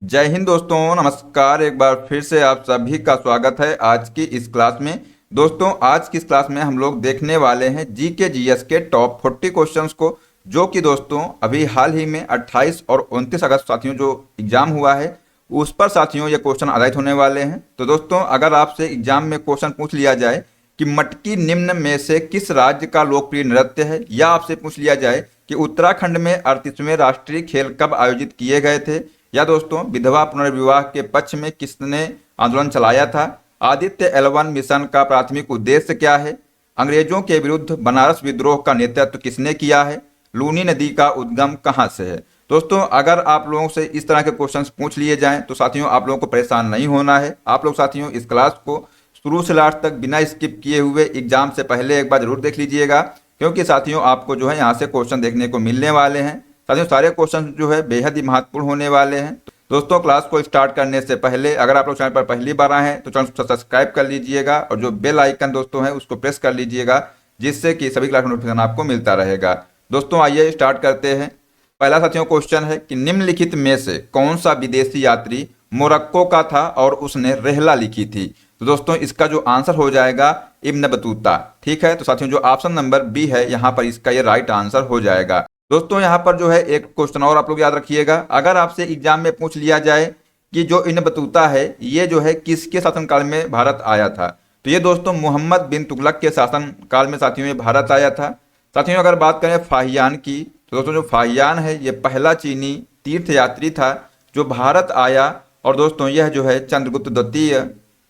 जय हिंद दोस्तों, नमस्कार। एक बार फिर से आप सभी का स्वागत है आज की इस क्लास में। दोस्तों, आज की इस क्लास में हम लोग देखने वाले हैं जीके जीएस के टॉप 40 क्वेश्चंस को, जो कि दोस्तों अभी हाल ही में 28 और 29 अगस्त साथियों जो एग्जाम हुआ है उस पर साथियों ये क्वेश्चन आधारित होने वाले हैं। तो दोस्तों, अगर आपसे एग्जाम में क्वेश्चन पूछ लिया जाए कि मटकी निम्न में से किस राज्य का लोकप्रिय नृत्य है, या आपसे पूछ लिया जाए कि उत्तराखंड में 38वें राष्ट्रीय खेल कब आयोजित किए गए थे, या दोस्तों विधवा पुनर्विवाह के पक्ष में किसने आंदोलन चलाया था, आदित्य एल1 मिशन का प्राथमिक उद्देश्य क्या है, अंग्रेजों के विरुद्ध बनारस विद्रोह का नेतृत्व किसने किया है, लूनी नदी का उद्गम कहाँ से है। दोस्तों, अगर आप लोगों से इस तरह के क्वेश्चंस पूछ लिए जाएं तो साथियों आप लोगों को परेशान नहीं होना है। आप लोग साथियों इस क्लास को शुरू से लास्ट तक बिना स्किप किए हुए एग्जाम से पहले एक बार जरूर देख लीजिएगा, क्योंकि साथियों आपको जो है यहाँ से क्वेश्चन देखने को मिलने वाले हैं। साथियों, सारे क्वेश्चन जो है बेहद ही महत्वपूर्ण होने वाले हैं। दोस्तों, क्लास को स्टार्ट करने से पहले अगर आप लोग चैनल पर पहली बार आए हैं तो चैनल को सब्सक्राइब कर लीजिएगा और जो बेल आइकन दोस्तों है उसको प्रेस कर लीजिएगा, जिससे कि सभी क्लास नोटिफिकेशन आपको मिलता रहेगा। दोस्तों, आइए स्टार्ट करते हैं। पहला साथियों क्वेश्चन है कि निम्नलिखित में से कौन सा विदेशी यात्री मोरक्को का था और उसने रहला लिखी थी। तो दोस्तों, इसका जो आंसर हो जाएगा इब्न बतूता। ठीक है, तो साथियों जो ऑप्शन नंबर बी है यहाँ पर इसका ये राइट आंसर हो जाएगा। दोस्तों, यहाँ पर जो है एक क्वेश्चन और आप लोग याद रखिएगा। अगर आपसे एग्जाम में पूछ लिया जाए कि जो इब्न बतूता है ये जो है किसके शासनकाल में भारत आया था, तो ये दोस्तों मोहम्मद बिन तुगलक के शासनकाल में साथियों ये भारत आया था। साथियों, अगर बात करें फाहियान की, तो दोस्तों जो फाहियान है ये पहला चीनी तीर्थयात्री था जो भारत आया, और दोस्तों यह जो है चंद्रगुप्त द्वितीय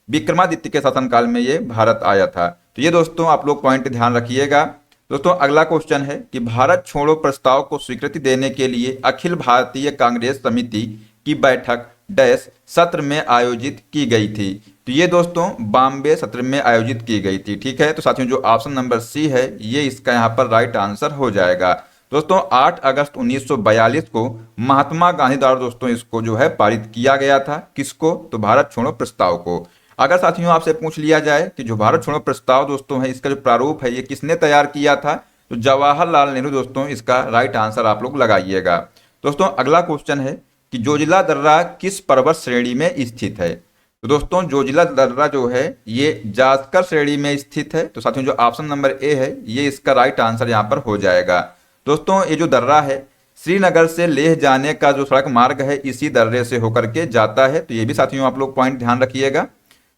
विक्रमादित्य के शासनकाल में ये भारत आया था। तो ये दोस्तों आप लोग पॉइंट ध्यान रखिएगा। दोस्तों, अगला क्वेश्चन है कि भारत छोड़ो प्रस्ताव को स्वीकृति देने के लिए अखिल भारतीय कांग्रेस समिति की बैठक डैश सत्र में आयोजित की गई थी। तो ये दोस्तों बॉम्बे सत्र में आयोजित की गई थी। ठीक है, तो साथियों जो ऑप्शन नंबर सी है ये इसका यहाँ पर राइट आंसर हो जाएगा। दोस्तों, 8 अगस्त 1942 को महात्मा गांधी द्वारा दोस्तों इसको जो है पारित किया गया था। किसको? तो भारत छोड़ो प्रस्ताव को। अगर साथियों आपसे पूछ लिया जाए कि जो भारत छोड़ो प्रस्ताव दोस्तों है इसका जो प्रारूप है ये किसने तैयार किया था, तो जवाहरलाल नेहरू दोस्तों इसका राइट आंसर आप लोग लगाइएगा। दोस्तों, अगला क्वेश्चन है कि जोजिला दर्रा किस पर्वत श्रेणी में स्थित है। तो दोस्तों जोजिला दर्रा जो है ये जास्कर श्रेणी में स्थित है। तो साथियों जो ऑप्शन नंबर ए है ये इसका राइट आंसर यहाँ पर हो जाएगा। दोस्तों, ये जो दर्रा है श्रीनगर से लेह जाने का जो सड़क मार्ग है इसी दर्रे से होकर के जाता है। तो ये भी साथियों आप लोग पॉइंट ध्यान रखिएगा।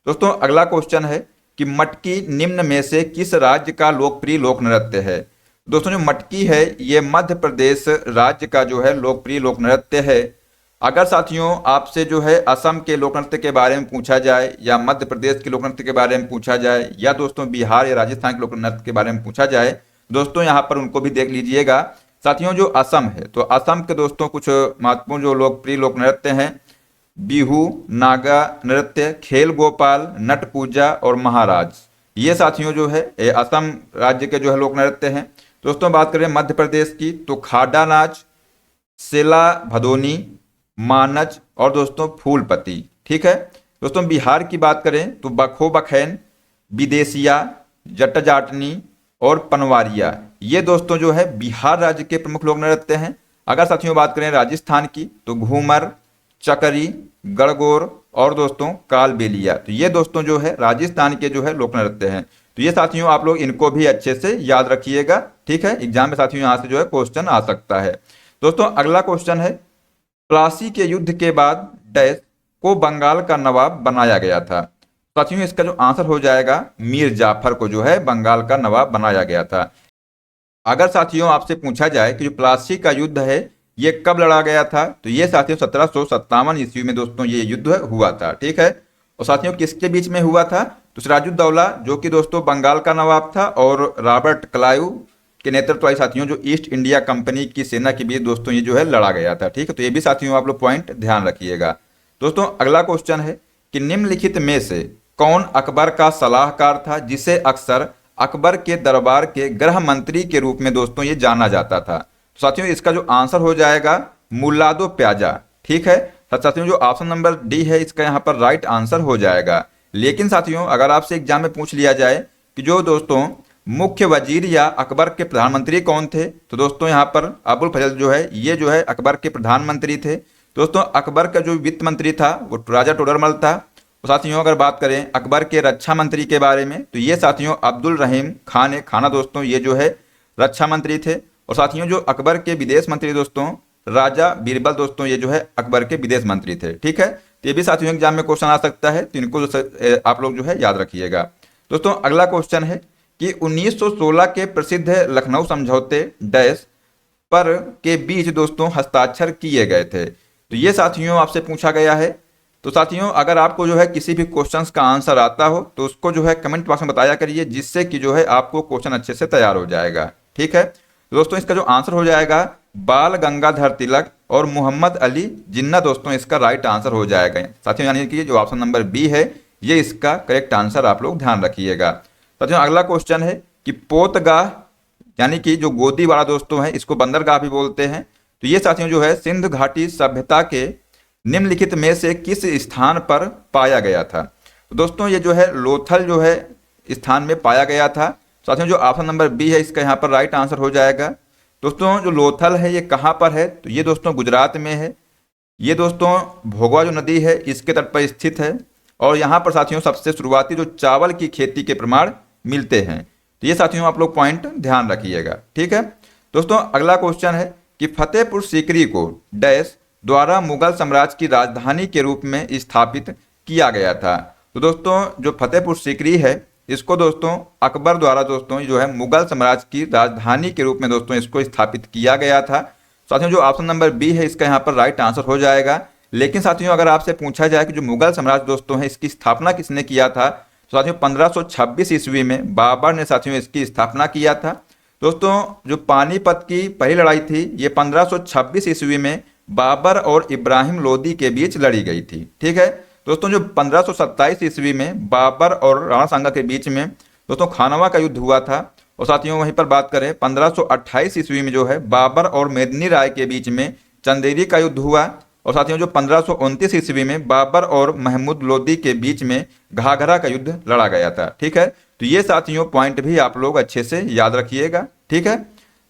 दोस्तों, अगला क्वेश्चन है कि मटकी निम्न में से किस राज्य का लोकप्रिय लोक नृत्य है। दोस्तों, जो मटकी है ये मध्य प्रदेश राज्य का जो है लोकप्रिय लोक नृत्य है। अगर साथियों आपसे जो है असम के लोक नृत्य के बारे में पूछा जाए, या मध्य प्रदेश के लोक नृत्य के बारे में पूछा जाए, या दोस्तों बिहार या राजस्थान के लोक नृत्य के बारे में पूछा जाए, दोस्तों यहाँ पर उनको भी देख लीजिएगा। साथियों जो असम है तो असम के दोस्तों कुछ महत्वपूर्ण जो लोकप्रिय लोक नृत्य हैं बिहू, नागा नृत्य, खेल गोपाल, नट पूजा और महाराज। ये साथियों जो है ये असम राज्य के जो है लोक नृत्य हैं। दोस्तों, बात करें मध्य प्रदेश की तो खाडा नाच, सेला भदोनी, मानच और दोस्तों फूलपति। ठीक है। दोस्तों, बिहार की बात करें तो बखो बखैन, विदेशिया, जट जाटनी और पनवारिया। ये दोस्तों जो है बिहार राज्य के प्रमुख लोक नृत्य हैं। अगर साथियों बात करें राजस्थान की तो घूमर, चकरी, गणगौर और दोस्तों कालबेलिया। तो ये दोस्तों जो है राजस्थान के जो है लोक नृत्य हैं। तो ये साथियों आप लोग इनको भी अच्छे से याद रखिएगा। ठीक है, एग्जाम में साथियों यहाँ से जो है क्वेश्चन आ सकता है। दोस्तों, अगला क्वेश्चन है प्लासी के युद्ध के बाद डैश को बंगाल का नवाब बनाया गया था। साथियों इसका जो आंसर हो जाएगा मीर जाफर को जो है बंगाल का नवाब बनाया गया था। अगर साथियों आपसे पूछा जाए कि जो प्लासी का युद्ध है ये कब लड़ा गया था, तो ये साथियों 1757 ईस्वी में दोस्तों ये युद्ध हुआ था। ठीक है, और साथियों किसके बीच में हुआ था, तो सिराजुद्दौला जो कि दोस्तों बंगाल का नवाब था और रॉबर्ट क्लाइव के नेतृत्व वाली साथियों जो ईस्ट इंडिया कंपनी की सेना के बीच दोस्तों ये जो है लड़ा गया था। ठीक है, तो ये भी साथियों आप लोग पॉइंट ध्यान रखिएगा। दोस्तों, अगला क्वेश्चन है कि निम्नलिखित में से कौन अकबर का सलाहकार था जिसे अक्सर अकबर के दरबार के गृह मंत्री के रूप में दोस्तों ये जाना जाता था। तो साथियों इसका जो आंसर हो जाएगा मुल्लादो प्याजा। ठीक है, साथियों जो ऑप्शन नंबर डी है इसका यहाँ पर राइट आंसर हो जाएगा। लेकिन साथियों अगर आपसे एग्जाम में पूछ लिया जाए कि जो दोस्तों मुख्य वजीर या अकबर के प्रधानमंत्री कौन थे, तो दोस्तों यहाँ पर अबुल फजल जो है ये जो है अकबर के प्रधानमंत्री थे। दोस्तों अकबर का जो वित्त मंत्री था वो राजा टोडरमल था। और साथियों अगर बात करें अकबर के रक्षा मंत्री के बारे में तो ये साथियों अब्दुल रहीम खान खाना दोस्तों ये जो है रक्षा मंत्री थे। और साथियों जो अकबर के विदेश मंत्री दोस्तों राजा बीरबल दोस्तों ये जो है अकबर के विदेश मंत्री थे। ठीक है, तो ये भी साथियों एग्जाम में क्वेश्चन आ सकता है, तो इनको आप लोग जो है याद रखिएगा। दोस्तों अगला क्वेश्चन है कि 1916 के प्रसिद्ध लखनऊ समझौते डैश पर के बीच दोस्तों हस्ताक्षर किए गए थे। तो ये साथियों आपसे पूछा गया है। तो साथियों अगर आपको जो है किसी भी क्वेश्चंस का आंसर आता हो तो उसको जो है कमेंट बॉक्स में बताया करिए, जिससे कि जो है आपको क्वेश्चन अच्छे से तैयार हो जाएगा। ठीक है, तो दोस्तों इसका जो आंसर हो जाएगा बाल गंगाधर तिलक और मोहम्मद अली जिन्ना दोस्तों इसका राइट आंसर हो जाएगा साथियों, यानी कि जो ऑप्शन नंबर बी है ये इसका करेक्ट आंसर आप लोग ध्यान रखिएगा। साथियों अगला क्वेश्चन है कि पोतगाह यानी कि जो गोदी वाला दोस्तों है इसको बंदरगाह भी बोलते हैं। तो ये साथियों जो है सिंध घाटी सभ्यता के निम्नलिखित में से किस स्थान पर पाया गया था। तो दोस्तों ये जो है लोथल जो है स्थान में पाया गया था। साथियों जो ऑप्शन नंबर बी है इसका यहाँ पर राइट आंसर हो जाएगा। दोस्तों जो लोथल है ये कहाँ पर है, तो ये दोस्तों गुजरात में है। ये दोस्तों भोगवा जो नदी है इसके तट पर स्थित है और यहाँ पर साथियों सबसे शुरुआती जो चावल की खेती के प्रमाण मिलते हैं। तो ये साथियों आप लोग पॉइंट ध्यान रखिएगा। ठीक है, दोस्तों अगला क्वेश्चन है कि फतेहपुर सीकरी को डैश द्वारा मुगल साम्राज्य की राजधानी के रूप में स्थापित किया गया था। तो दोस्तों जो फतेहपुर सीकरी है इसको दोस्तों अकबर द्वारा दोस्तों जो है मुगल साम्राज्य की राजधानी के रूप में दोस्तों इसको स्थापित किया गया था। साथियों जो ऑप्शन नंबर बी है इसका यहाँ पर राइट आंसर हो जाएगा। लेकिन साथियों अगर आपसे पूछा जाए कि जो मुगल साम्राज्य दोस्तों है इसकी स्थापना किसने किया था, तो साथियों 1526 ईस्वी में बाबर ने साथियों इसकी स्थापना किया था। दोस्तों जो पानीपत की पहली लड़ाई थी ये 1526 ईस्वी में बाबर और इब्राहिम लोदी के बीच लड़ी गई थी। ठीक है, दोस्तों जो 1527 ईस्वी में बाबर और राणा सांगा के बीच में दोस्तों खानवा का युद्ध हुआ था। और साथियों वहीं पर बात करें 1528 ईस्वी में जो है बाबर और मेदिनी राय के बीच में चंदेरी का युद्ध हुआ। और साथियों जो 1529 ईस्वी में बाबर और महमूद लोदी के बीच में घाघरा का युद्ध लड़ा गया था। ठीक है, तो ये साथियों पॉइंट भी आप लोग अच्छे से याद रखिएगा। ठीक है,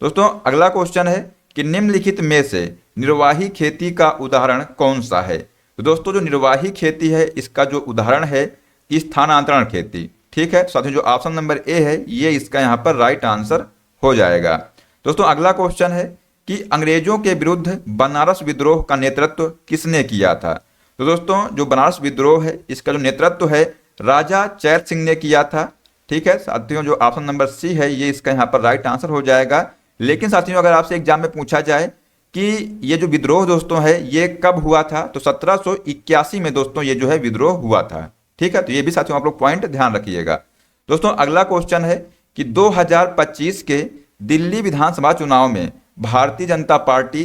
दोस्तों अगला क्वेश्चन है कि निम्नलिखित में से निर्वाही खेती का उदाहरण कौन सा है। तो दोस्तों जो निर्वाही खेती है इसका जो उदाहरण है स्थानांतरण खेती। ठीक है, साथियों जो ऑप्शन नंबर ए है ये इसका यहाँ पर राइट आंसर हो जाएगा। दोस्तों अगला क्वेश्चन है कि अंग्रेजों के विरुद्ध बनारस विद्रोह का नेतृत्व किसने किया था। तो दोस्तों जो बनारस विद्रोह है इसका जो नेतृत्व है राजा चैत सिंह ने किया था। ठीक है, साथियों जो ऑप्शन नंबर सी है ये इसका यहाँ पर राइट आंसर हो जाएगा। लेकिन साथियों अगर आपसे एग्जाम में पूछा जाए कि ये जो विद्रोह दोस्तों है ये कब हुआ था, तो 1781 में दोस्तों ये जो है विद्रोह हुआ था। ठीक है, तो ये भी साथियों आप लोग पॉइंट ध्यान रखिएगा। दोस्तों अगला क्वेश्चन है कि 2025 के दिल्ली विधानसभा चुनाव में भारतीय जनता पार्टी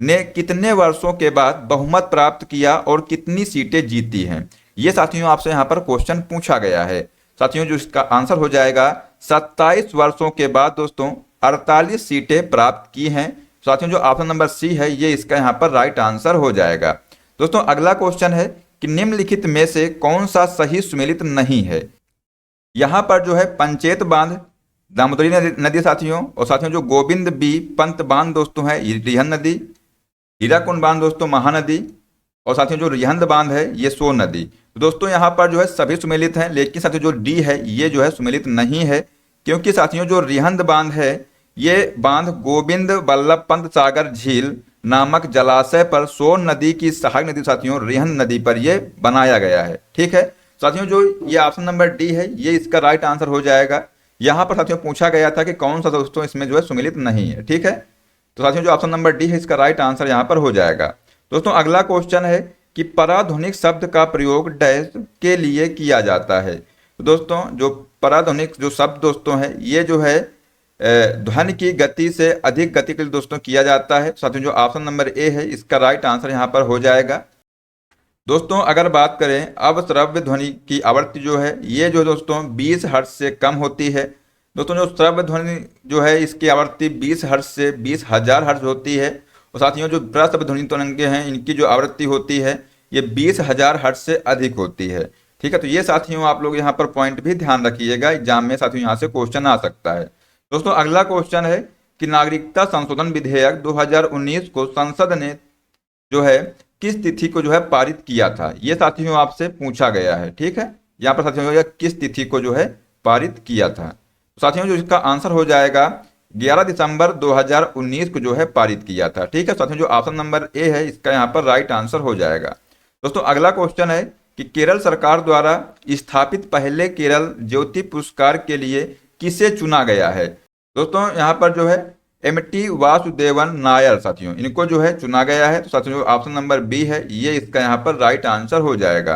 ने कितने वर्षों के बाद बहुमत प्राप्त किया और कितनी सीटें जीती हैं। ये साथियों आपसे यहाँ पर क्वेश्चन पूछा गया है। साथियों जो इसका आंसर हो जाएगा 27 वर्षों के बाद दोस्तों 48 सीटें प्राप्त की हैं। साथियों जो ऑप्शन नंबर सी है ये इसका यहाँ पर राइट आंसर हो जाएगा। दोस्तों अगला क्वेश्चन है कि निम्नलिखित में से कौन सा सही सुमेलित नहीं है। यहाँ पर जो है पंचेत बांध दामोदरी नदी साथियों, और साथियों जो गोविंद बी पंत बांध दोस्तों है रिहंद नदी, हीराकुंड बांध दोस्तों महानदी, और साथियों जो रिहंद बांध है ये सोन नदी। तो दोस्तों यहाँ पर जो है सभी सुमेलित हैं, लेकिन साथियों जो डी है ये जो है सुमेलित नहीं है, क्योंकि साथियों जो रिहंद बांध है ये बांध गोविंद बल्लभ पंत सागर झील नामक जलाशय पर सोन नदी की सहायक नदी साथियों रिहंद नदी पर ये बनाया गया है। ठीक है, साथियों जो ये ऑप्शन नंबर डी है ये इसका राइट आंसर हो जाएगा। यहाँ पर साथियों पूछा गया था कि कौन सा दोस्तों इसमें जो है सुमेलित नहीं है। ठीक है, तो साथियों जो ऑप्शन नंबर डी है इसका राइट आंसर यहाँ पर हो जाएगा। दोस्तों अगला क्वेश्चन है कि पराध्वनिक शब्द का प्रयोग डैश के लिए किया जाता है। तो दोस्तों जो पराध्वनिक जो शब्द दोस्तों है ये जो है ध्वनि की गति से अधिक गति के लिए दोस्तों किया जाता है। साथियों जो ऑप्शन नंबर ए है इसका राइट आंसर यहाँ पर हो जाएगा। दोस्तों अगर बात करें अब श्रव्य ध्वनि की आवृत्ति जो है ये जो दोस्तों 20 हर्ट्ज से कम होती है। दोस्तों जो श्रव्य ध्वनि जो है इसकी आवृत्ति 20 हर्ट्ज से 20,000 हर्ट्ज होती है। और साथियों जो प्रश्रव्य ध्वनि तरंगे हैं इनकी जो आवृत्ति होती है ये 20,000 हर्ट्ज से अधिक होती है। ठीक है, तो ये साथियों आप लोग यहाँ पर पॉइंट भी ध्यान रखिएगा, एग्जाम में साथियों यहाँ से क्वेश्चन आ सकता है। दोस्तों अगला क्वेश्चन है कि नागरिकता संशोधन विधेयक 2019 को संसद ने जो है किस तिथि को जो है पारित किया था, ये साथियों आपसे पूछा गया है। ठीक है, यहाँ पर साथियों जो है किस तिथि को जो है पारित किया था। तो साथियों जो इसका आंसर हो जाएगा 11 दिसंबर 2019 को जो है पारित किया था। ठीक है साथियों, जो ऑप्शन नंबर ए है इसका यहाँ पर राइट आंसर हो जाएगा। दोस्तों अगला क्वेश्चन है कि केरल सरकार द्वारा स्थापित पहले केरल ज्योति पुरस्कार के लिए किसे चुना गया है। दोस्तों यहाँ पर जो है एमटी वासुदेवन नायर साथियों, इनको जो है चुना गया है। तो साथियों जो ऑप्शन नंबर बी है ये इसका यहाँ पर राइट आंसर हो जाएगा।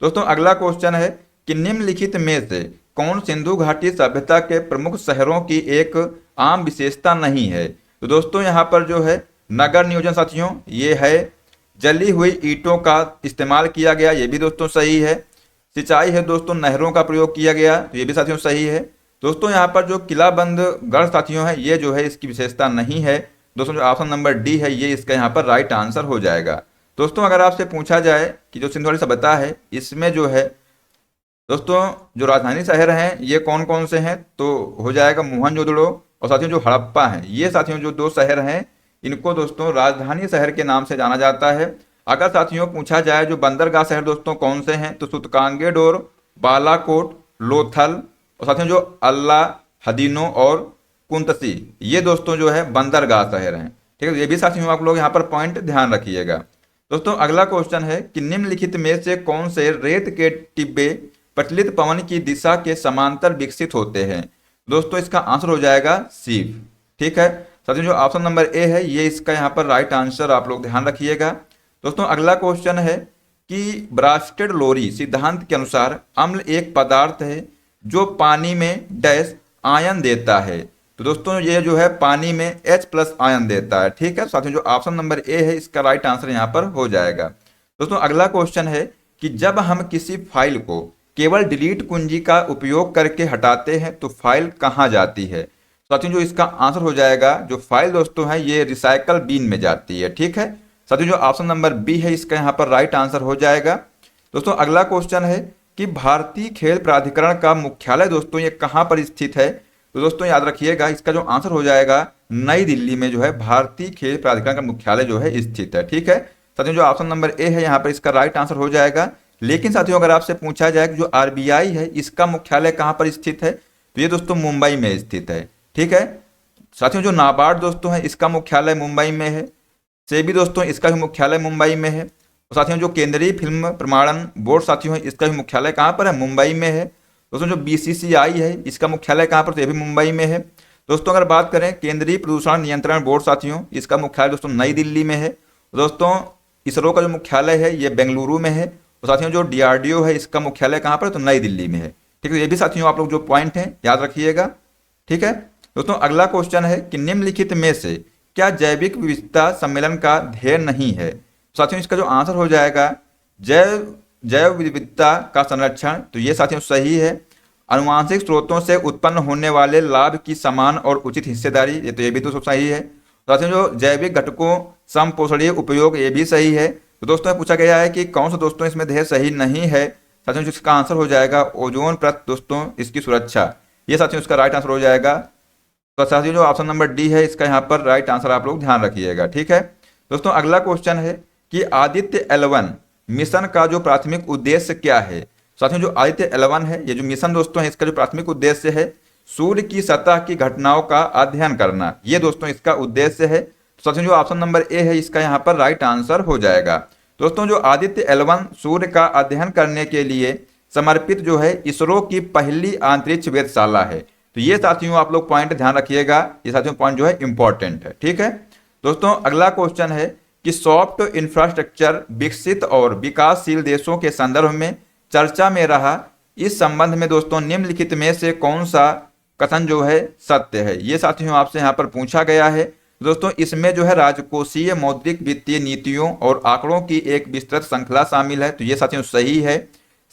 दोस्तों अगला क्वेश्चन है कि निम्नलिखित में से कौन सिंधु घाटी सभ्यता के प्रमुख शहरों की एक आम विशेषता नहीं है। तो दोस्तों यहाँ पर जो है नगर नियोजन साथियों ये है, जली हुई ईंटों का इस्तेमाल किया गया, ये भी दोस्तों सही है। सिंचाई है दोस्तों, नहरों का प्रयोग किया गया, तो ये भी साथियों सही है। दोस्तों यहाँ पर जो किलाबंद गढ़ साथियों है ये जो है इसकी विशेषता नहीं है। दोस्तों जो ऑप्शन नंबर डी है ये इसका यहाँ पर राइट आंसर हो जाएगा। दोस्तों अगर आपसे पूछा जाए कि जो सिंधु घाटी सभ्यता है इसमें जो है दोस्तों जो राजधानी शहर हैं ये कौन कौन से हैं, तो हो जाएगा मोहनजोदड़ो और साथियों जो हड़प्पा हैं, ये साथियों जो दो शहर हैं इनको दोस्तों राजधानी शहर के नाम से जाना जाता है। अगर साथियों पूछा जाए जो बंदरगाह शहर दोस्तों कौन से हैं, तो सुतकांगेडोर, बालाकोट, लोथल और साथियों जो अल्लाह हदीनो और कुंतसी, ये दोस्तों जो है बंदरगाह शहर हैं। ठीक है, ये भी साथियों आप लोग यहाँ पर पॉइंट ध्यान रखिएगा। दोस्तों अगला क्वेश्चन है कि निम्नलिखित में से कौन से रेत के टिब्बे प्रचलित पवन की दिशा के समांतर विकसित होते हैं। दोस्तों इसका आंसर हो जाएगा सीप। ठीक है साथियों, जो ऑप्शन नंबर ए है ये इसका यहाँ पर राइट आंसर आप लोग ध्यान रखिएगा। दोस्तों अगला क्वेश्चन है कि ब्रास्टेड लोरी सिद्धांत के अनुसार अम्ल एक पदार्थ है जो पानी में डैश आयन देता है। तो दोस्तों ये जो है पानी में H+ आयन देता है। ठीक है साथियों, जो ऑप्शन नंबर ए है इसका राइट आंसर यहाँ पर हो जाएगा। दोस्तों अगला क्वेश्चन है कि जब हम किसी फाइल को केवल डिलीट कुंजी का उपयोग करके हटाते हैं तो फाइल कहाँ जाती है। साथियों जो इसका आंसर हो जाएगा, जो फाइल दोस्तों है ये रिसाइकल बिन में जाती है। ठीक है साथियों, जो ऑप्शन नंबर बी है इसका यहाँ पर राइट आंसर हो जाएगा। दोस्तों अगला क्वेश्चन है कि भारतीय खेल प्राधिकरण का मुख्यालय दोस्तों ये कहाँ पर स्थित है। तो दोस्तों याद रखिएगा इसका जो आंसर हो जाएगा नई दिल्ली में जो है भारतीय खेल प्राधिकरण का मुख्यालय जो है स्थित है। ठीक है साथियों, जो ऑप्शन नंबर ए है यहाँ पर इसका राइट आंसर हो जाएगा। लेकिन साथियों अगर आपसे पूछा जाए कि जो आरबीआई है इसका मुख्यालय कहाँ पर स्थित है, तो ये दोस्तों मुंबई में स्थित है। ठीक है साथियों, जो नाबार्ड दोस्तों है इसका मुख्यालय मुंबई में है। सेबी दोस्तों इसका भी मुख्यालय मुंबई में है। और साथियों जो केंद्रीय फिल्म प्रमाणन बोर्ड साथियों है इसका भी मुख्यालय कहाँ पर है, मुंबई में है। दोस्तों जो बीसीसीआई है इसका मुख्यालय कहाँ पर, तो ये भी मुंबई में है। दोस्तों अगर बात करें केंद्रीय प्रदूषण नियंत्रण बोर्ड साथियों इसका मुख्यालय दोस्तों नई दिल्ली में है। दोस्तों इसरो का जो मुख्यालय है ये बेंगलुरु में है। और साथियों जो डीआरडीओ है इसका मुख्यालय कहाँ पर, तो नई दिल्ली में है। ठीक है, ये भी साथियों आप लोग जो पॉइंट हैं याद रखिएगा। ठीक है दोस्तों अगला क्वेश्चन है कि निम्नलिखित में से क्या जैविक विविधता सम्मेलन का ध्येय नहीं है। साथियों इसका जो आंसर हो जाएगा जैव विविधता का संरक्षण, तो ये साथियों सही है। अनुवांशिक स्रोतों से उत्पन्न होने वाले लाभ की समान और उचित हिस्सेदारी, ये तो ये भी तो सही है। साथियों जो जैविक घटकों समपोषणीय उपयोग, ये भी सही है। तो दोस्तों पूछा गया है कि कौन सा दोस्तों इसमें ध्येय सही नहीं है। साथियों इसका आंसर हो जाएगा ओजोन परत दोस्तों इसकी सुरक्षा, ये साथियों इसका राइट आंसर हो जाएगा। तो साथियों जो ऑप्शन नंबर डी है इसका यहाँ पर राइट आंसर आप लोग ध्यान रखिएगा। ठीक है दोस्तों अगला क्वेश्चन है कि आदित्य L1 मिशन का जो प्राथमिक उद्देश्य क्या है। साथियों जो आदित्य L1 है ये जो मिशन दोस्तों है इसका जो प्राथमिक उद्देश्य है सूर्य की सतह की घटनाओं का अध्ययन करना, ये दोस्तों इसका उद्देश्य है। साथियों जो ऑप्शन नंबर ए है इसका यहाँ पर राइट आंसर हो जाएगा। दोस्तों जो आदित्य L1 सूर्य का अध्ययन करने के लिए समर्पित जो है इसरो की पहली अंतरिक्ष वेधशाला है। तो ये साथियों आप लोग पॉइंट ध्यान रखिएगा, ये साथियों पॉइंट जो है इंपॉर्टेंट है। ठीक है दोस्तों अगला क्वेश्चन है कि सॉफ्ट इंफ्रास्ट्रक्चर विकसित और विकासशील देशों के संदर्भ में चर्चा में रहा, इस संबंध में दोस्तों निम्नलिखित में से कौन सा कथन जो है सत्य है। ये साथियों आपसे यहाँ पर पूछा गया है। दोस्तों इसमें जो है राजकोषीय मौद्रिक वित्तीय नीतियों और आंकड़ों की एक विस्तृत श्रृंखला शामिल है, तो ये साथियों सही है।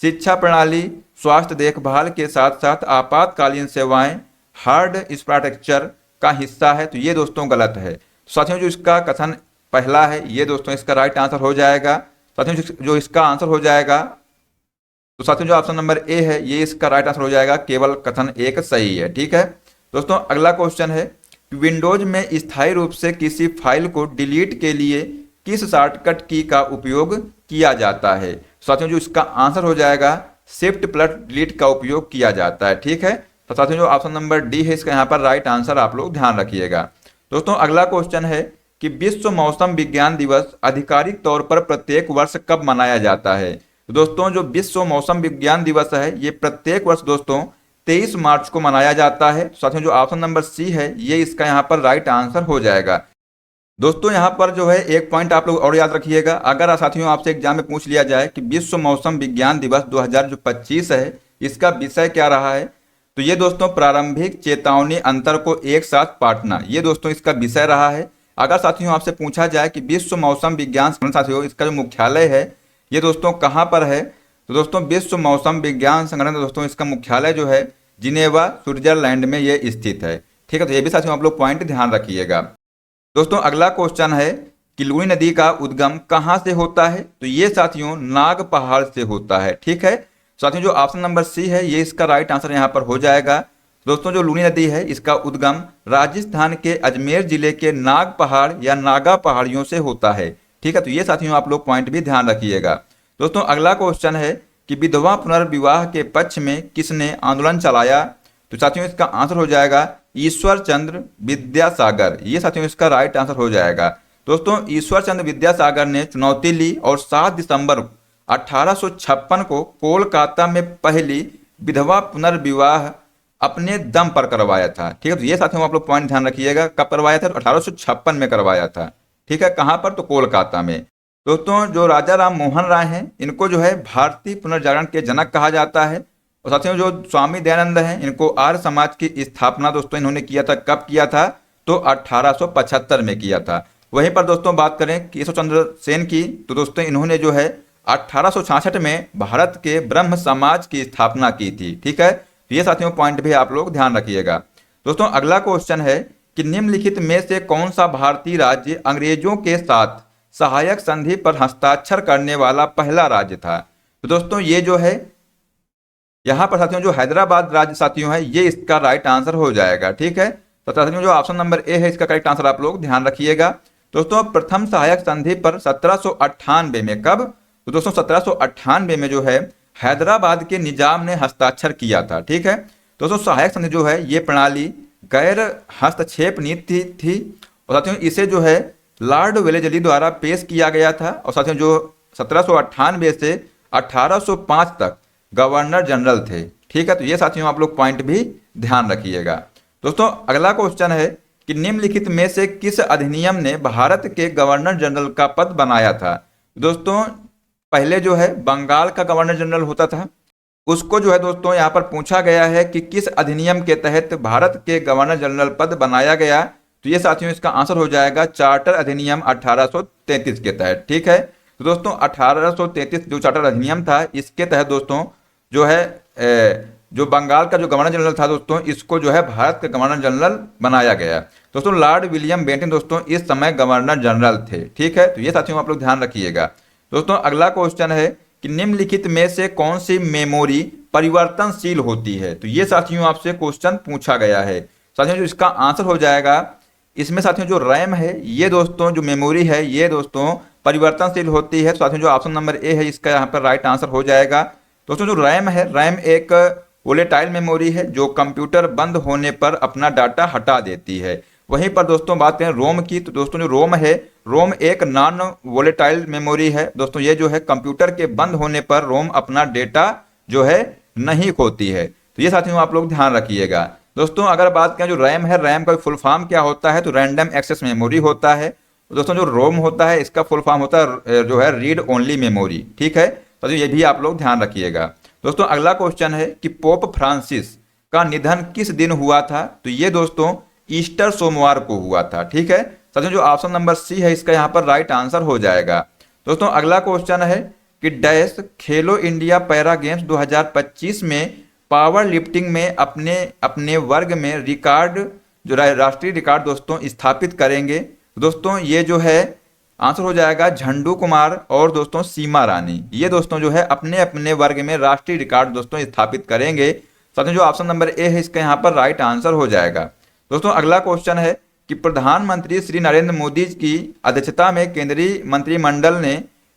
शिक्षा प्रणाली, स्वास्थ्य देखभाल के साथ साथ आपातकालीन सेवाएं हार्ड इंफ्रास्ट्रक्चर का हिस्सा है, तो ये दोस्तों गलत है। साथियों जो इसका कथन पहला है ये दोस्तों इसका राइट आंसर हो जाएगा। साथियों जो इसका आंसर हो जाएगा, तो साथियों जो ऑप्शन नंबर ए है ये इसका राइट आंसर हो जाएगा, केवल कथन एक सही है। ठीक है दोस्तों अगला क्वेश्चन है विंडोज में स्थायी रूप से किसी फाइल को डिलीट के लिए किस शॉर्टकट की का उपयोग किया जाता है? साथियों जो इसका आंसर हो जाएगा शिफ्ट प्लस डिलीट का उपयोग किया जाता है। ठीक है, तो साथियों जो ऑप्शन नंबर डी है इसका यहाँ पर राइट आंसर आप लोग ध्यान रखिएगा। दोस्तों अगला क्वेश्चन है कि विश्व मौसम विज्ञान दिवस आधिकारिक तौर पर प्रत्येक वर्ष कब मनाया जाता है? तो दोस्तों जो विश्व मौसम विज्ञान दिवस है ये प्रत्येक वर्ष दोस्तों 23 मार्च को मनाया जाता है। साथियों जो ऑप्शन नंबर सी है ये इसका यहाँ पर राइट आंसर हो जाएगा। दोस्तों यहाँ पर जो है एक पॉइंट आप लोग और याद रखिएगा, अगर साथियों आपसे एग्जाम में पूछ लिया जाए कि विश्व मौसम विज्ञान दिवस 2025 है इसका विषय क्या रहा है, तो ये दोस्तों प्रारंभिक चेतावनी अंतर को एक साथ बांटना, ये दोस्तों इसका विषय रहा है। अगर साथियों आपसे पूछा जाए कि विश्व मौसम विज्ञान संगठन साथियों इसका जो मुख्यालय है ये दोस्तों कहाँ पर है, तो दोस्तों विश्व मौसम विज्ञान संगठन दोस्तों इसका मुख्यालय जो है जिनेवा स्विट्जरलैंड में ये स्थित है। ठीक है, तो ये भी साथियों आप लोग पॉइंट ध्यान रखिएगा। दोस्तों अगला क्वेश्चन है कि लुनी नदी का उद्गम कहाँ से होता है, तो ये साथियों नाग पहाड़ से होता है। ठीक है, साथियों जो ऑप्शन नंबर सी है ये इसका राइट आंसर यहाँ पर हो जाएगा। दोस्तों जो लुनी नदी है इसका उद्गम राजस्थान के अजमेर जिले के नाग पहाड़ या नागा पहाड़ियों से होता है। ठीक है, तो ये साथियों आप लोग पॉइंट भी ध्यान रखिएगा। दोस्तों अगला क्वेश्चन है कि विधवा पुनर्विवाह के पक्ष में किसने आंदोलन चलाया, तो साथियों इसका आंसर हो जाएगा ईश्वर चंद्र विद्यासागर, ये साथियों इसका राइट आंसर हो जाएगा। दोस्तों ईश्वर चंद्र विद्यासागर ने चुनौती ली और 7 दिसंबर 1856 को कोलकाता में पहली विधवा पुनर्विवाह अपने दम पर करवाया था। ठीक है, तो ये साथियों आप लोग पॉइंट ध्यान रखिएगा, कब करवाया था? 1856 में करवाया था। ठीक है, कहाँ पर? तो कोलकाता में। दोस्तों जो राजा राम मोहन राय हैं इनको जो है भारतीय पुनर्जागरण के जनक कहा जाता है। और साथियों जो स्वामी दयानंद हैं इनको आर्य समाज की स्थापना दोस्तों इन्होंने किया था, कब किया था? तो 1875 में किया था। वहीं पर दोस्तों बात करें केशव चंद्र सेन की, तो दोस्तों इन्होंने जो है 1866 में भारत के ब्रह्म समाज की स्थापना की थी। ठीक है, तो ये साथियों पॉइंट भी आप लोग ध्यान रखिएगा। दोस्तों अगला क्वेश्चन है कि निम्नलिखित में से कौन सा भारतीय राज्य अंग्रेजों के साथ सहायक संधि पर हस्ताक्षर करने वाला पहला राज्य था? तो दोस्तों ये जो है यहाँ पर साथियों जो हैदराबाद राज्य साथियों है ये इसका राइट आंसर हो जाएगा। ठीक है, तो साथियों जो ऑप्शन नंबर ए है इसका करेक्ट आंसर आप लोग ध्यान रखिएगा। दोस्तों प्रथम सहायक संधि पर 1798 में, कब? तो दोस्तों 1798 में जो है हैदराबाद के निजाम ने हस्ताक्षर किया था। ठीक है, दोस्तों सहायक संधि जो है ये प्रणाली गैर हस्तक्षेप नीति थी और साथियों इसे जो है लॉर्ड वेलेस्ली द्वारा पेश किया गया था। और साथियों जो 1798 से 1805 तक गवर्नर जनरल थे। ठीक है, तो ये साथियों आप लोग पॉइंट भी ध्यान रखिएगा। दोस्तों अगला क्वेश्चन है कि निम्नलिखित में से किस अधिनियम ने भारत के गवर्नर जनरल का पद बनाया था? दोस्तों पहले जो है बंगाल का गवर्नर जनरल होता था, उसको जो है दोस्तों यहाँ पर पूछा गया है कि किस अधिनियम के तहत भारत के गवर्नर जनरल पद बनाया गया, तो ये साथियों इसका आंसर हो जाएगा चार्टर अधिनियम 1833 के तहत। ठीक है, तो दोस्तों 1833 जो चार्टर अधिनियम था इसके तहत दोस्तों जो है जो बंगाल का जो गवर्नर जनरल था दोस्तों इसको जो है भारत का गवर्नर जनरल बनाया गया। दोस्तों लॉर्ड विलियम बेंटिन दोस्तों इस समय गवर्नर जनरल थे। ठीक है, तो ये साथियों आप लोग ध्यान रखिएगा। दोस्तों अगला क्वेश्चन है कि निम्नलिखित में से कौन सी मेमोरी परिवर्तनशील होती है? तो ये साथियों आपसे क्वेश्चन पूछा गया है। साथियों जो इसका आंसर हो जाएगा इसमें साथियों जो रैम है ये दोस्तों जो मेमोरी है ये दोस्तों परिवर्तनशील होती है। साथियों जो ऑप्शन नंबर ए है इसका यहाँ पर राइट आंसर हो जाएगा। दोस्तों जो रैम है, रैम एक वोलेटाइल मेमोरी है जो कंप्यूटर बंद होने पर अपना डाटा हटा देती है। वहीं पर दोस्तों बात करें रोम की, तो दोस्तों जो रोम है, रोम एक नॉन वोलेटाइल मेमोरी है। दोस्तों ये जो है कंप्यूटर के बंद होने पर रोम अपना डेटा जो है नहीं खोती है। तो ये साथियों आप लोग ध्यान रखिएगा। दोस्तों अगर बात करें जो रैम है, रैम का फुल फॉर्म क्या होता है? तो रैंडम एक्सेस मेमोरी होता है। दोस्तों जो रोम होता है इसका फुल फॉर्म होता है जो है रीड ओनली मेमोरी। ठीक है, तो ये भी आप लोग ध्यान रखिएगा। दोस्तों अगला क्वेश्चन है कि पोप फ्रांसिस का निधन किस दिन हुआ था? तो ये दोस्तों ईस्टर सोमवार को हुआ था। ठीक है, साथियों जो ऑप्शन नंबर सी है इसका यहाँ पर राइट आंसर हो जाएगा। दोस्तों अगला क्वेश्चन है कि डैश खेलो इंडिया पैरा गेम्स 2025 में पावर लिफ्टिंग में अपने अपने वर्ग में रिकॉर्ड जो राष्ट्रीय रिकॉर्ड दोस्तों स्थापित करेंगे। दोस्तों ये जो है आंसर हो जाएगा झंडू कुमार और दोस्तों सीमा रानी, ये दोस्तों जो है अपने अपने वर्ग में राष्ट्रीय रिकॉर्ड दोस्तों स्थापित करेंगे। साथियों जो ऑप्शन नंबर ए है इसका यहाँ पर राइट आंसर हो जाएगा। दोस्तों अगला क्वेश्चन है कि प्रधानमंत्री श्री नरेंद्र मोदी की अध्यक्षता में केंद्रीय मंत्रिमंडल ने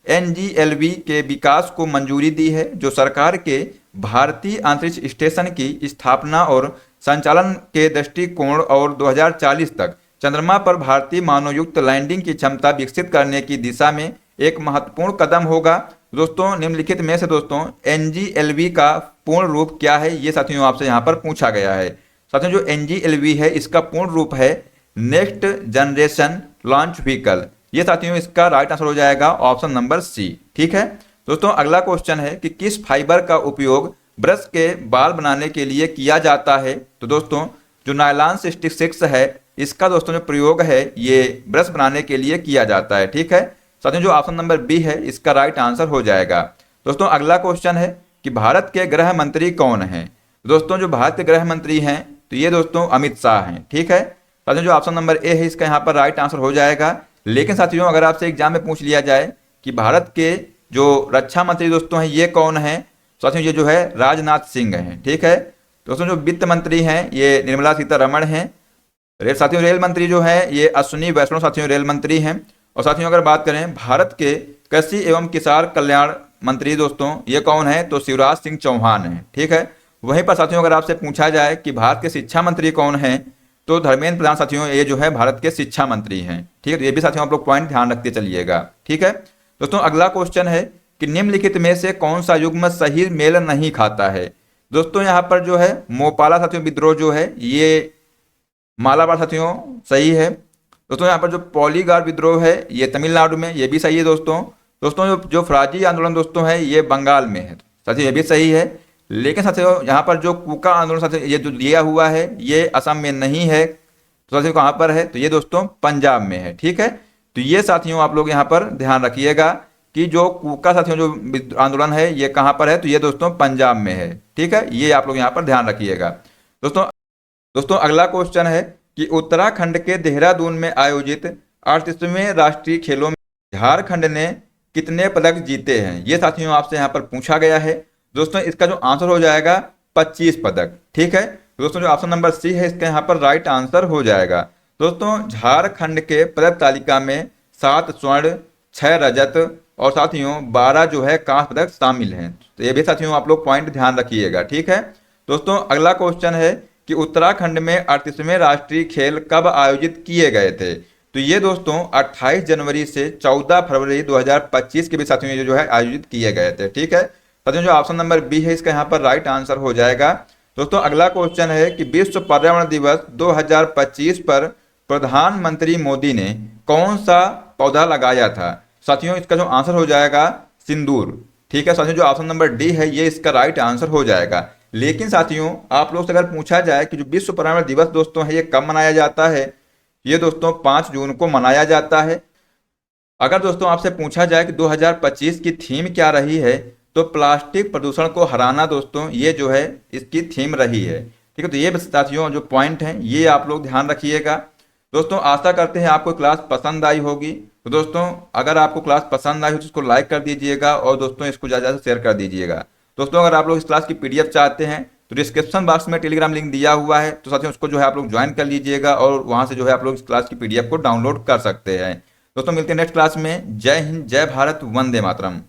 एनजीएलवी के विकास को मंजूरी दी है, जो सरकार के भारतीय अंतरिक्ष स्टेशन की स्थापना और संचालन के दृष्टिकोण और 2040 तक चंद्रमा पर भारतीय मानवयुक्त लैंडिंग की क्षमता विकसित करने की दिशा में एक महत्वपूर्ण कदम होगा। दोस्तों निम्नलिखित में से दोस्तों एनजीएलवी का पूर्ण रूप क्या है, ये साथियों आपसे यहाँ पर पूछा गया है। साथियों जो एनजीएलवी है इसका पूर्ण रूप है नेक्स्ट जनरेशन लॉन्च व्हीकल। ये साथियों इसका राइट आंसर हो जाएगा ऑप्शन नंबर सी। ठीक है दोस्तों, अगला क्वेश्चन है कि किस फाइबर का उपयोग ब्रश के बाल बनाने के लिए किया जाता है। तो दोस्तों जो नायलॉन 66 है इसका दोस्तों जो प्रयोग है ये ब्रश बनाने के लिए किया जाता है। ठीक है साथियों, जो ऑप्शन नंबर बी है इसका राइट आंसर हो जाएगा। दोस्तों अगला क्वेश्चन है कि भारत के गृह मंत्री कौन हैं। दोस्तों जो भारत के गृह मंत्री हैं तो ये दोस्तों अमित शाह हैं। ठीक है साथियों, जो ऑप्शन नंबर ए है इसका यहाँ पर राइट आंसर हो जाएगा। लेकिन साथियों अगर आपसे एग्जाम में पूछ लिया जाए कि भारत के जो रक्षा मंत्री दोस्तों हैं ये कौन है, साथियों ये जो है राजनाथ सिंह हैं। ठीक है दोस्तों, जो वित्त मंत्री हैं ये निर्मला सीतारमण हैं। साथियों रेल मंत्री जो है ये अश्विनी वैष्णव साथियों रेल मंत्री हैं। और साथियों अगर बात करें भारत के कृषि एवं किसान कल्याण मंत्री दोस्तों ये कौन है, तो शिवराज सिंह चौहान हैं। ठीक है, वहीं पर साथियों अगर आपसे पूछा जाए कि भारत के शिक्षा मंत्री कौन है, तो धर्मेंद्र प्रधान साथियों ये जो है भारत के शिक्षा मंत्री हैं। ठीक है, तो ये भी साथियों आप लोग पॉइंट ध्यान रखते चलिएगा। ठीक है दोस्तों, अगला क्वेश्चन है कि निम्नलिखित में से कौन सा युग्म सही मेल नहीं खाता है। दोस्तों यहाँ पर जो है मोपाला साथियों विद्रोह जो है ये मालाबार साथियों सही है। दोस्तों यहाँ पर जो पॉलीगार विद्रोह है ये तमिलनाडु में, ये भी सही है दोस्तों। दोस्तों जो फराजी आंदोलन दोस्तों है ये बंगाल में है साथियों, ये भी सही है। लेकिन साथियों यहाँ पर जो कुका आंदोलन साथियों ये जो दिया हुआ है ये असम में नहीं है, तो साथियों कहाँ पर है, तो ये दोस्तों पंजाब में है। ठीक है, तो ये साथियों आप लोग यहाँ पर ध्यान रखिएगा कि जो कुका साथियों जो आंदोलन है ये कहाँ पर है, तो ये दोस्तों पंजाब में है। ठीक है, ये आप लोग यहाँ पर ध्यान रखिएगा। दोस्तों अगला क्वेश्चन है कि उत्तराखंड के देहरादून में आयोजित 38वें राष्ट्रीय खेलों में झारखंड ने कितने पदक जीते हैं। ये साथियों आपसे यहाँ पर पूछा गया है। दोस्तों इसका जो आंसर हो जाएगा 25 पदक। ठीक है दोस्तों, जो ऑप्शन नंबर सी है इसका यहाँ पर राइट आंसर हो जाएगा। दोस्तों झारखंड के पदक तालिका में 7 स्वर्ण 6 रजत और साथियों 12 जो है कांस्य पदक शामिल हैं। तो ये भी साथियों आप लोग पॉइंट ध्यान रखिएगा। ठीक है दोस्तों, अगला क्वेश्चन है कि उत्तराखंड में 38वें राष्ट्रीय खेल कब आयोजित किए गए थे। तो ये दोस्तों 28 जनवरी से 14 फरवरी 2025 के भी साथियों ये जो है आयोजित किए गए थे। ठीक है साथियों, जो ऑप्शन नंबर बी है इसका यहाँ पर राइट आंसर हो जाएगा। दोस्तों अगला क्वेश्चन है कि विश्व पर्यावरण दिवस 2025 पर प्रधानमंत्री मोदी ने कौन सा पौधा लगाया था। साथियों इसका जो आंसर हो जाएगा सिंदूर। ठीक है साथियों, जो ऑप्शन नंबर डी है ये इसका राइट आंसर हो जाएगा। लेकिन साथियों आप लोग से अगर पूछा जाए कि जो विश्व पर्यावरण दिवस दोस्तों है ये कब मनाया जाता है, ये दोस्तों 5 जून को मनाया जाता है। अगर दोस्तों आपसे पूछा जाए कि 2025 की थीम क्या रही है, तो प्लास्टिक प्रदूषण को हराना दोस्तों ये जो है इसकी थीम रही है। ठीक है, तो ये साथियों जो पॉइंट हैं ये आप लोग ध्यान रखिएगा। दोस्तों आशा करते हैं आपको क्लास पसंद आई होगी। तो दोस्तों अगर आपको क्लास पसंद आई हो तो इसको लाइक कर दीजिएगा और दोस्तों इसको ज़्यादा से शेयर कर दीजिएगा। दोस्तों अगर आप लोग इस क्लास की पीडीएफ चाहते हैं तो डिस्क्रिप्शन बॉक्स में टेलीग्राम लिंक दिया हुआ है, तो साथियों उसको जो है आप लोग ज्वाइन कर लीजिएगा और वहां से जो है आप लोग इस क्लास की पीडीएफ को डाउनलोड कर सकते हैं। दोस्तों मिलते हैं नेक्स्ट क्लास में। जय हिंद, जय भारत, वंदे मातरम।